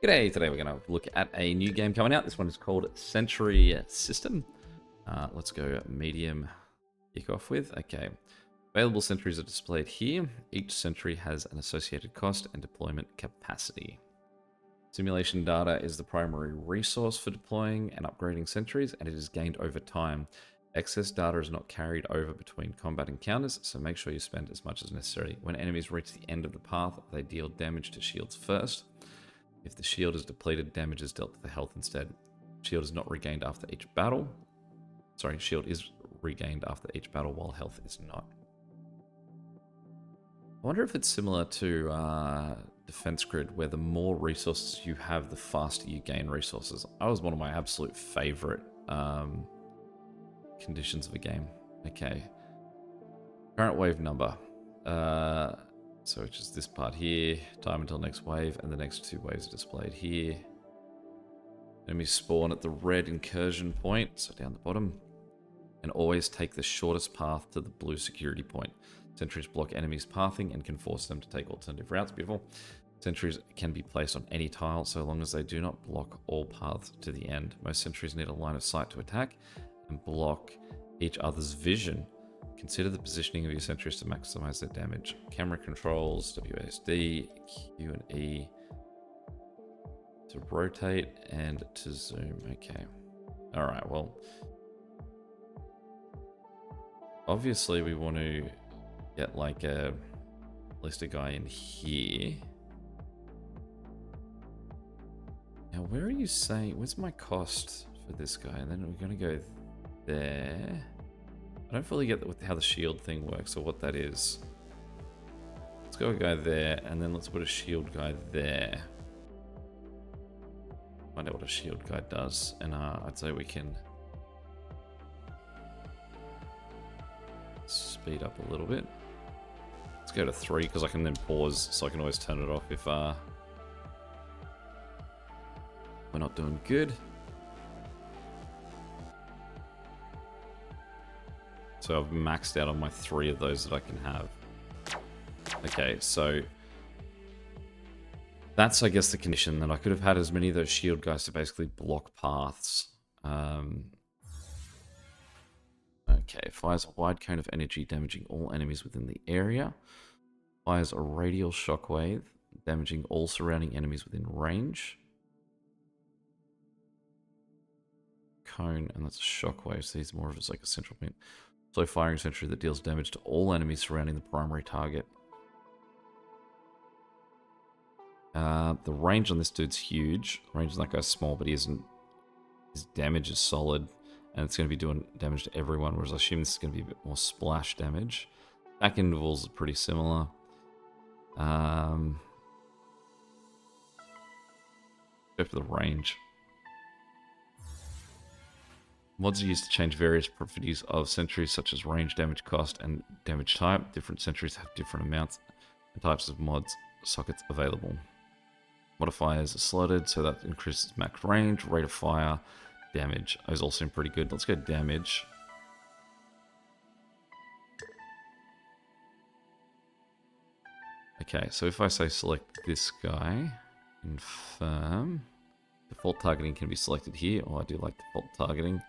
G'day, today we're going to look at a new game coming out. This one is called Sentry System. Let's go medium kick off with. Okay, available sentries are displayed here. Each sentry has an associated cost and deployment capacity. Simulation data is the primary resource for deploying and upgrading sentries, and it is gained over time. Excess data is not carried over between combat encounters, so make sure you spend as much as necessary. When enemies reach the end of the path, they deal damage to shields first. If the shield is depleted, damage is dealt to the health instead. Shield is not regained after each battle. Sorry, shield is regained after each battle while health is not. I wonder if it's similar to Defense Grid, where the more resources you have, the faster you gain resources. That was one of my absolute favorite conditions of a game. Okay. Current wave number. So it's just this part here, time until next wave, and the next two waves are displayed here. Enemies spawn at the red incursion point, so down the bottom, and always take the shortest path to the blue security point. Sentries block enemies' pathing and can force them to take alternative routes. Beautiful. Sentries can be placed on any tile so long as they do not block all paths to the end. Most sentries need a line of sight to attack and block each other's vision. Consider the positioning of your sentries to maximize their damage. Camera controls, WASD, Q and E to rotate and to zoom. Okay. Alright, well. Obviously we want to get like at least a guy in here. Now where are you saying, where's my cost for this guy? And then we're going to go there. I don't fully get how the shield thing works or what that is. Let's go a guy there, and then let's put a shield guy there. Find out what a shield guy does, and I'd say we can speed up a little bit. Let's go to 3, because I can then pause, so I can always turn it off if we're not doing good. So I've maxed out on my 3 of those that I can have. Okay, so that's, I guess, the condition, that I could have had as many of those shield guys to basically block paths. Okay, fires a wide cone of energy, damaging all enemies within the area. Fires a radial shockwave, damaging all surrounding enemies within range. Cone, and that's a shockwave, so he's more of like a central point. So firing sentry that deals damage to all enemies surrounding the primary target. The range on this dude's huge. The range on that guy's small, but he isn't. His damage is solid, and it's going to be doing damage to everyone, whereas I assume this is going to be a bit more splash damage. Back intervals are pretty similar. Go for the range. Mods are used to change various properties of sentries, such as range, damage cost, and damage type. Different sentries have different amounts and types of mods sockets available. Modifiers are slotted, so that increases max range, rate of fire, damage. Those all seem pretty good. Let's go damage. Okay, so if I say select this guy, confirm. Default targeting can be selected here. Oh, I do like default targeting.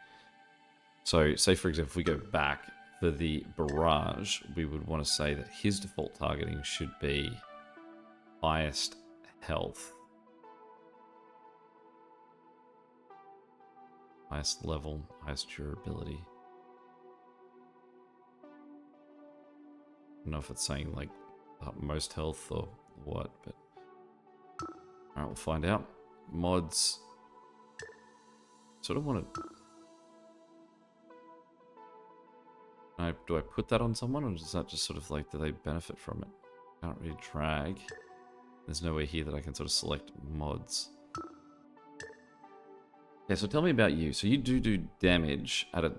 So, say for example, if we go back for the barrage, we would want to say that his default targeting should be highest health, highest level, highest durability. I don't know if it's saying like most health or what, but alright, we'll find out. Mods. Sort of want to. Do I put that on someone, or does that just sort of like, do they benefit from it? Can't really drag. There's nowhere here that I can sort of select mods. Okay, so tell me about you. So you do damage at a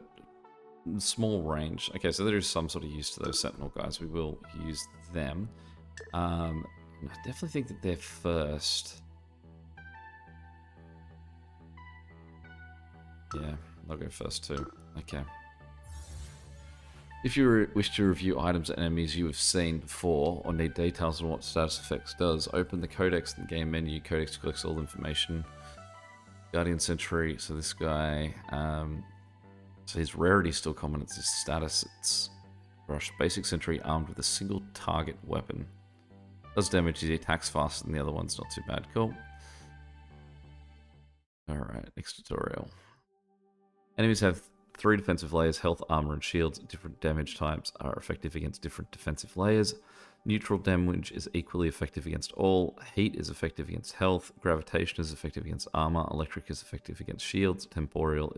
small range. Okay, so there is some sort of use to those sentinel guys. We will use them. I definitely think that they're first. Yeah, I'll go first too. Okay. If you wish to review items and enemies you have seen before or need details on what status effects does, open the Codex in the game menu. Codex collects all information. Guardian Sentry, so this guy, so his rarity is still common. It's his status. It's Brush. Basic Sentry armed with a single target weapon. Does damage, he attacks faster than the other ones, not too bad. Cool. Alright, next tutorial. Enemies have 3 defensive layers, health, armor, and shields. Different damage types are effective against different defensive layers. Neutral damage is equally effective against all. Heat is effective against health. Gravitation is effective against armor. Electric is effective against shields. Temporal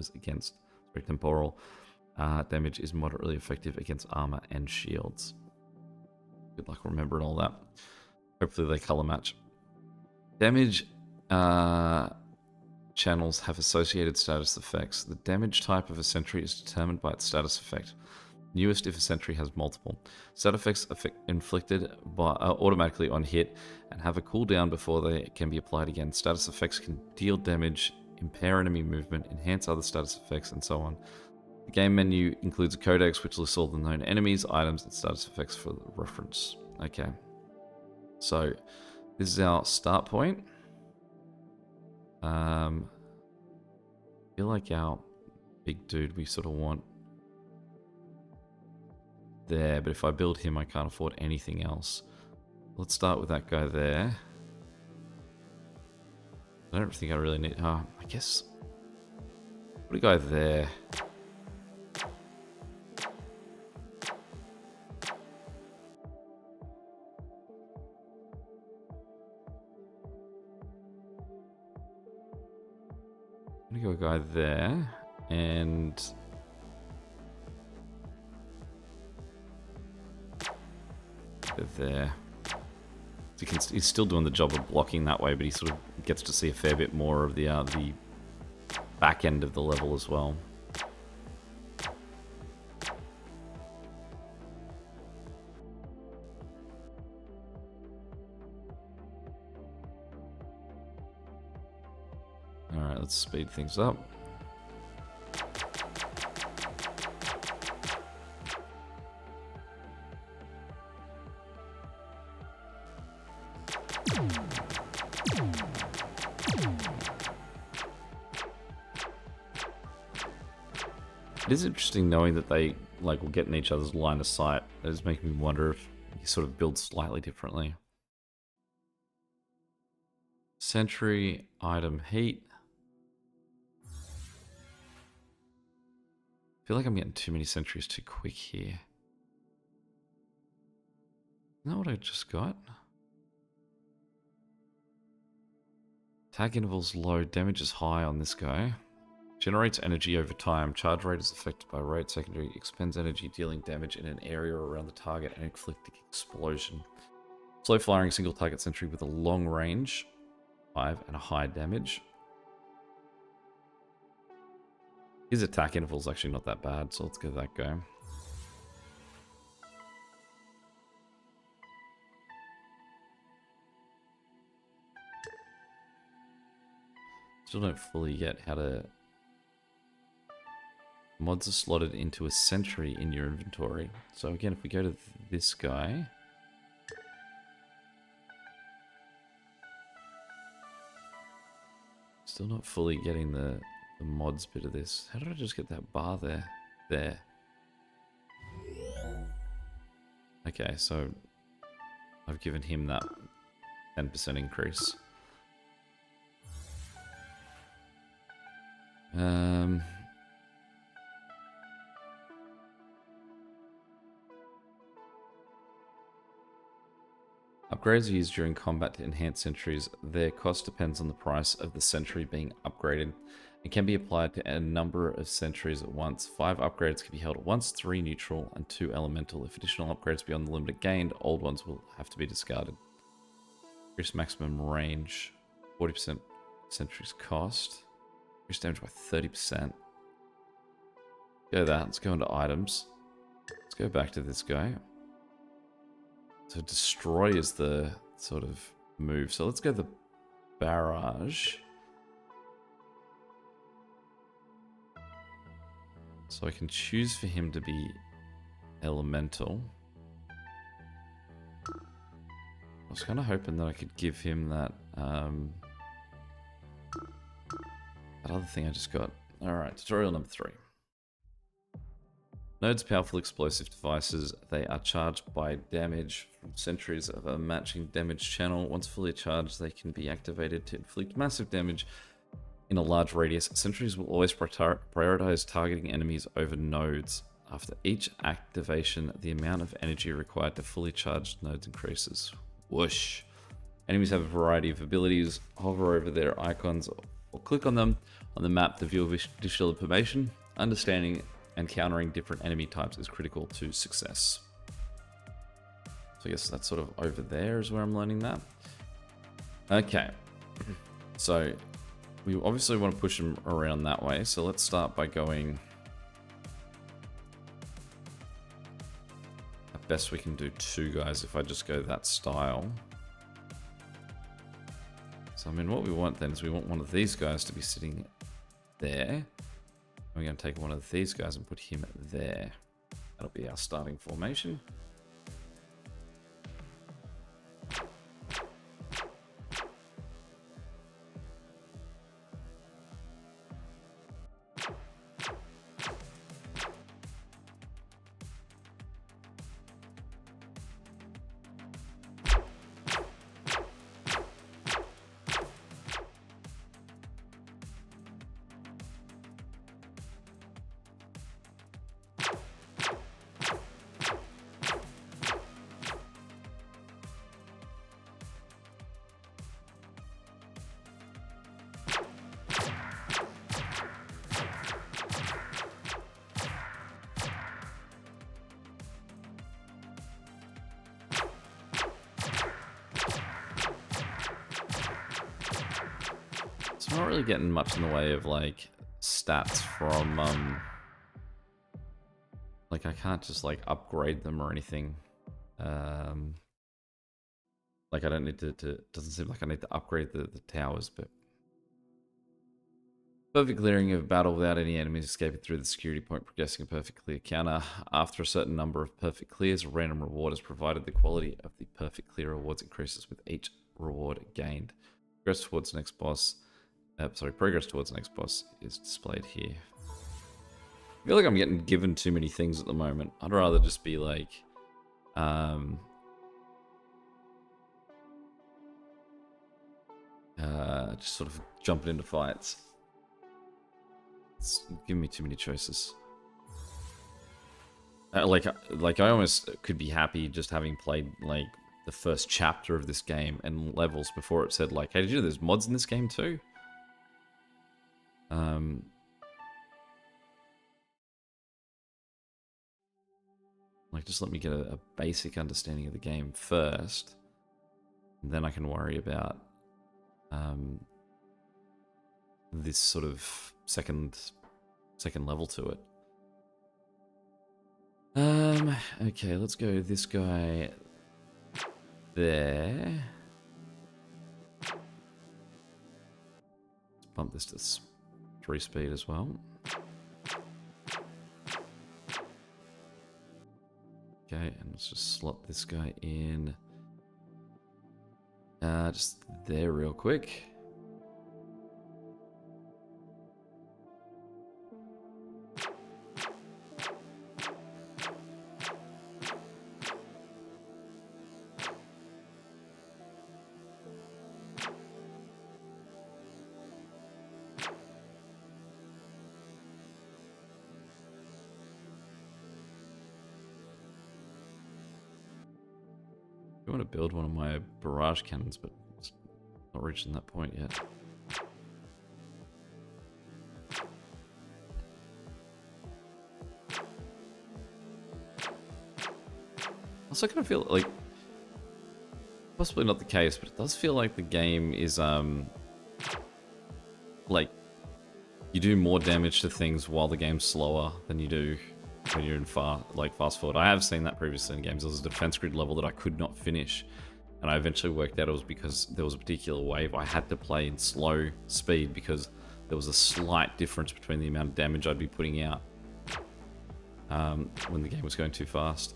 damage is moderately effective against armor and shields. Good luck remembering all that. Hopefully they color match. Damage channels have associated status effects. The damage type of a sentry is determined by its status effect. Newest if a sentry has multiple. Status effects inflicted automatically on hit and have a cooldown before they can be applied again. Status effects can deal damage, impair enemy movement, enhance other status effects, and so on. The game menu includes a codex which lists all the known enemies, items, and status effects for reference. Okay. So, this is our start point. I feel like our big dude we sort of want there, but if I build him I can't afford anything else. Let's start with that guy there. I don't think I really need... I guess... Put a guy there. I'm gonna go a guy there, and there. He's still doing the job of blocking that way, but he sort of gets to see a fair bit more of the back end of the level as well. Alright, let's speed things up. It is interesting knowing that they will get in each other's line of sight. It is making me wonder if you sort of build slightly differently. Sentry, item, heat. I feel like I'm getting too many sentries too quick here. Isn't that what I just got? Tag interval's low, damage is high on this guy. Generates energy over time. Charge rate is affected by rate. Secondary expends energy, dealing damage in an area around the target and inflicting explosion. Slow firing single target sentry with a long range, 5 and a high damage. His attack interval is actually not that bad, so let's give that a go. Still don't fully get how to... Mods are slotted into a sentry in your inventory. So again, if we go to this guy... Still not fully getting the mods bit of this. How did I just get that bar there? There. Okay, so I've given him that 10% increase. Upgrades are used during combat to enhance sentries. Their cost depends on the price of the sentry being upgraded and can be applied to a number of sentries at once. 5 upgrades can be held at once, 3 neutral and 2 elemental. If additional upgrades beyond the limit are gained, old ones will have to be discarded. Increase maximum range, 40% sentries cost. Increase damage by 30%. Go that, let's go into items. Let's go back to this guy. So destroy is the sort of move. So let's go the barrage. So I can choose for him to be elemental. I was kind of hoping that I could give him that that other thing I just got. Alright, tutorial number 3. Nodes powerful explosive devices. They are charged by damage from sentries of a matching damage channel. Once fully charged, they can be activated to inflict massive damage in a large radius. Sentries will always prioritize targeting enemies over nodes. After each activation, the amount of energy required to fully charge nodes increases. Whoosh. Enemies have a variety of abilities. Hover over their icons or click on them on the map to view additional information. Understanding and countering different enemy types is critical to success. So I guess that's sort of over there is where I'm learning that. Okay. So we obviously want to push them around that way. So let's start by going... At best we can do 2 guys if I just go that style. So I mean what we want then is we want one of these guys to be sitting there. We're going to take one of these guys and put him there. That'll be our starting formation. So I'm not really getting much in the way of like stats from like I can't just like upgrade them or anything. Like I don't need to doesn't seem like I need to upgrade the towers, but perfect clearing of battle without any enemies escaping through the security point, progressing a perfect clear counter. After a certain number of perfect clears, a random reward is provided. The quality of the perfect clear rewards increases with each reward gained. Progress towards the next boss. Progress towards the next boss is displayed here. I feel like I'm getting given too many things at the moment. I'd rather just be like, just sort of jumping into fights. It's giving me too many choices. Like I almost could be happy just having played like the first chapter of this game and levels before it said like, hey, did you know there's mods in this game too? Like just let me get a basic understanding of the game first, and then I can worry about this sort of second level to it. Okay, let's go this guy there. Let's bump this to 3 speed as well. Okay, and let's just slot this guy in. Just there real quick. I want to build one of my barrage cannons, but it's not reaching that point yet. Also kind of feel like, possibly not the case, but it does feel like the game is, like, you do more damage to things while the game's slower than you do when you're in fast forward. I have seen that previously in games. There was a defense grid level that I could not finish, and I eventually worked out it was because there was a particular wave I had to play in slow speed because there was a slight difference between the amount of damage I'd be putting out. when the game was going too fast.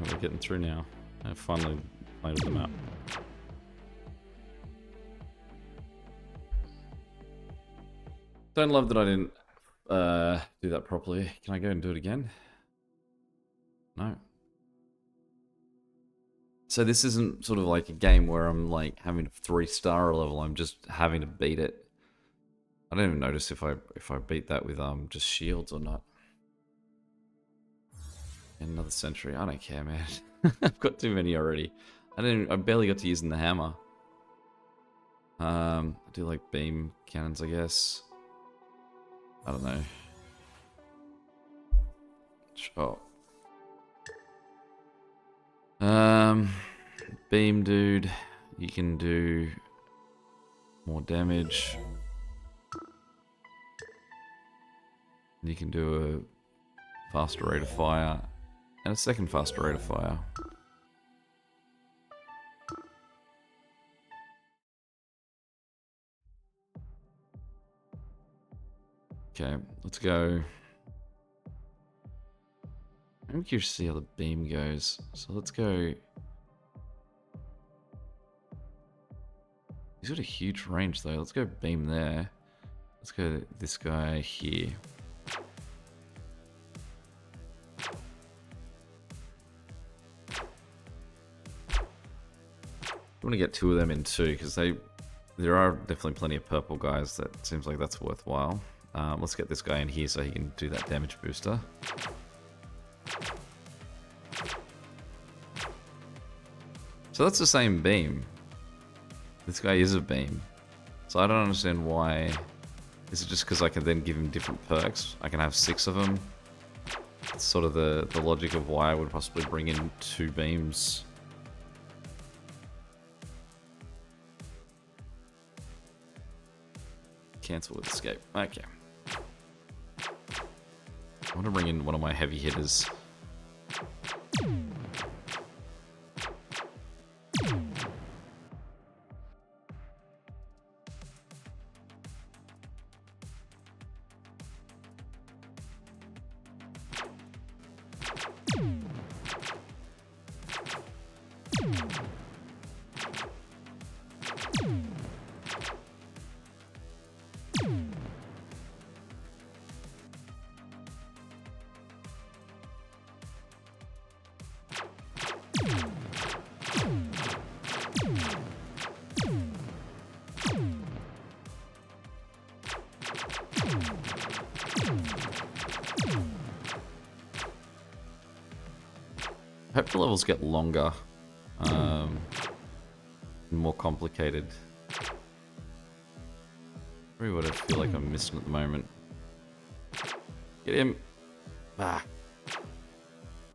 We're getting through now. I finally played with the map. Don't love that I didn't do that properly. Can I go and do it again? No. So this isn't sort of like a game where I'm like having a 3-star level. I'm just having to beat it. I don't even notice if I beat that with just shields or not. Another sentry. I don't care, man. I've got too many already. I barely got to using the hammer. I do like beam cannons, I guess. I don't know. Sure. Beam dude, you can do more damage. You can do a faster rate of fire and a second faster rate of fire. Okay, let's go. I'm curious to see how the beam goes. So let's go. He's got a huge range though. Let's go beam there. Let's go this guy here. I want to get 2 of them in too, because there are definitely plenty of purple guys that seems like that's worthwhile. Let's get this guy in here so he can do that damage booster. So that's the same beam. This guy is a beam. So I don't understand why. Is it just because I can then give him different perks? I can have 6 of them. It's sort of the logic of why I would possibly bring in 2 beams. Cancel with escape. Okay. I want to bring in one of my heavy hitters. I hope the levels get longer, more complicated. Probably what I feel like I'm missing at the moment. Get him! Ah.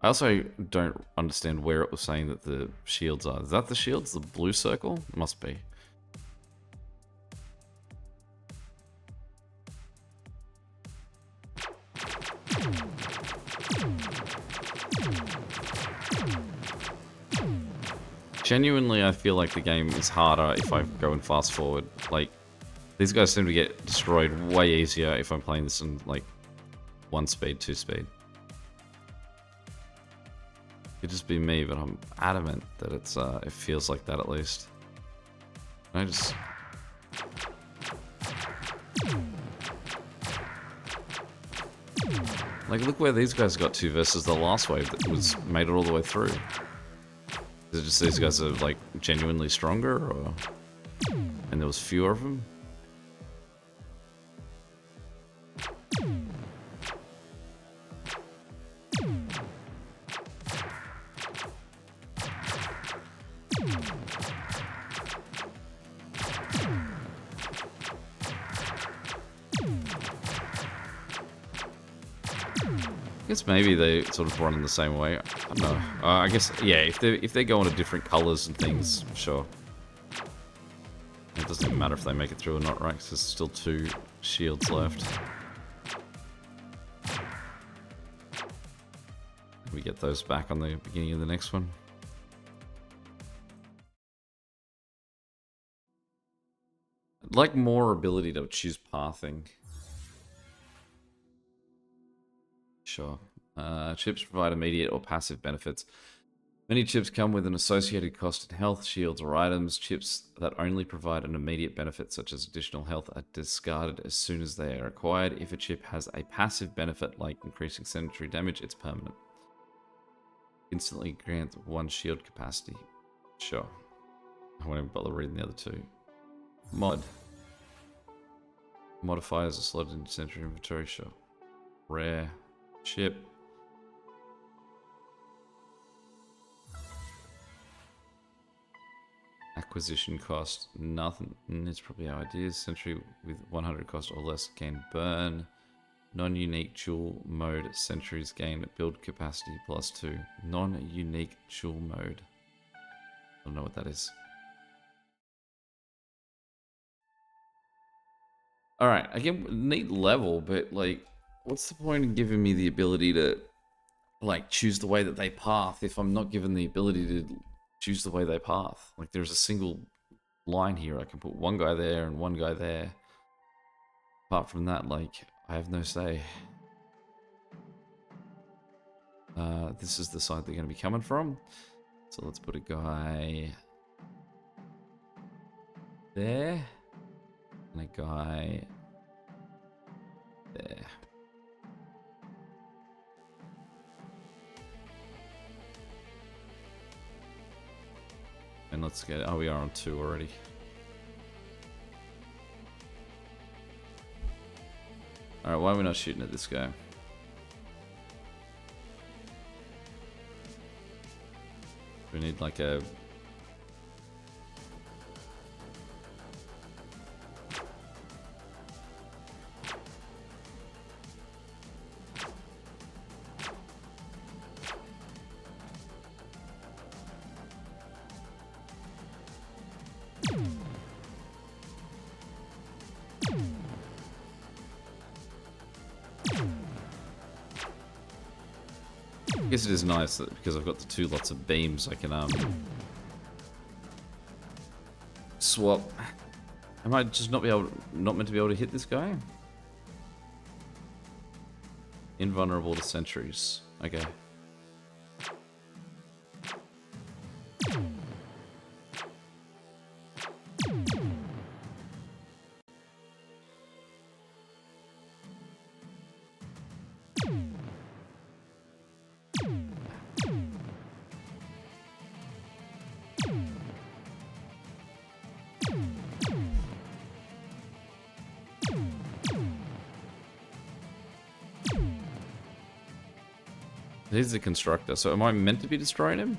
I also don't understand where it was saying that the shields are. Is that the shields? The blue circle? Must be. Genuinely, I feel like the game is harder if I go and fast forward. Like, these guys seem to get destroyed way easier if I'm playing this in, like, 1 speed, 2 speed. Could just be me, but I'm adamant that it's, it feels like that at least. Can I just... Like, look where these guys got to versus the last wave that was made it all the way through. Is it just these guys are, like, genuinely stronger, or... And there was fewer of them? guess maybe they sort of run in the same way. I don't know. I guess, yeah, if they're going to different colors and things, sure. It doesn't even matter if they make it through or not, right? Because there's still 2 shields left. We get those back on the beginning of the next one. I'd like more ability to choose pathing. Sure. Chips provide immediate or passive benefits. Many chips come with an associated cost in health, shields, or items. Chips that only provide an immediate benefit, such as additional health, are discarded as soon as they are acquired. If a chip has a passive benefit, like increasing sentry damage, it's permanent. Instantly grants 1 shield capacity. Sure. I won't even bother reading the other 2. Mod. Modifiers are slotted into sentry inventory. Sure. Rare. Chip. Acquisition cost, nothing. It's probably our ideas. Sentry with 100 cost or less gain burn. Non-unique dual mode sentries gain build capacity +2. Non-unique dual mode. I don't know what that is. Alright, again, neat level, but like, what's the point in giving me the ability to like choose the way that they path if I'm not given the ability to choose the way they path? Like, there's a single line here. I can put 1 guy there and 1 guy there. Apart from that, like, I have no say. This is the side they're going to be coming from. So let's put a guy there and a guy there. And let's get, oh, we are on 2 already. Alright, why are we not shooting at this guy? We need like a... I guess it is nice that because I've got the 2 lots of beams, I can swap. Am I just not meant to be able to hit this guy? Invulnerable to sentries. Okay. He's the constructor, so am I meant to be destroying him?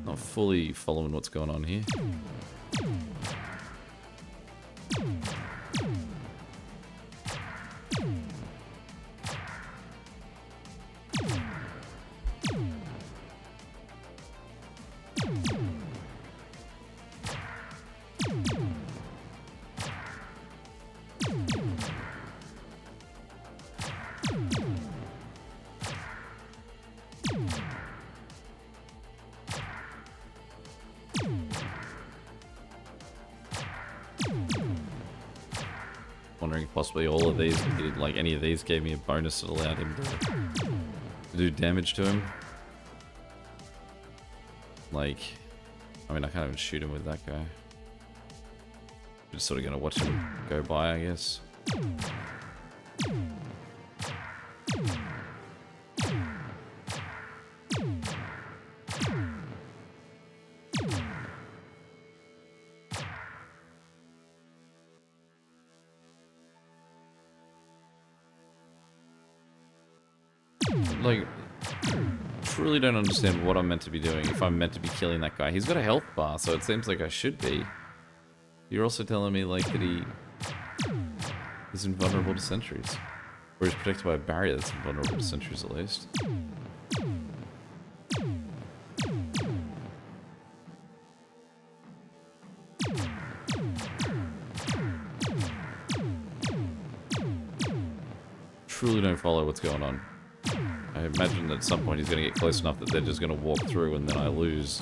Not fully following what's going on here. Wondering if possibly all of these, like any of these gave me a bonus that allowed him to do damage to him. Like, I mean, I can't even shoot him with that guy. Just sort of gonna watch him go by, I guess. Like, truly don't understand what I'm meant to be doing if I'm meant to be killing that guy. He's got a health bar, so it seems like I should be. You're also telling me, like, that he is invulnerable to sentries. Or is protected by a barrier that's invulnerable to sentries at least. Truly don't follow what's going on. I imagine that at some point he's going to get close enough that they're just going to walk through and then I lose.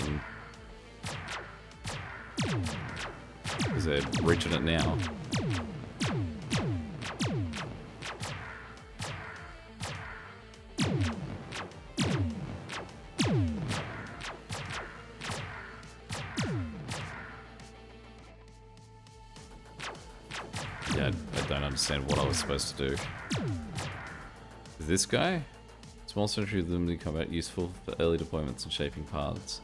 Because they're reaching it now. Yeah, I don't understand what I was supposed to do. This guy? Small sentry with limited combat, useful for early deployments and shaping paths.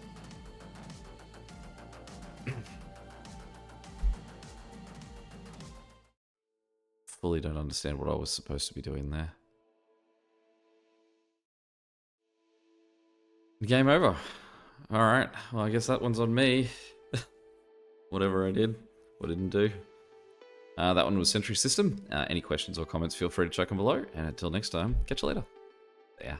Fully don't understand what I was supposed to be doing there. Game over. Alright, well I guess that one's on me. Whatever I did or didn't do. That one was Sentry System. Any questions or comments, feel free to chuck them below. And until next time, catch you later. Yeah.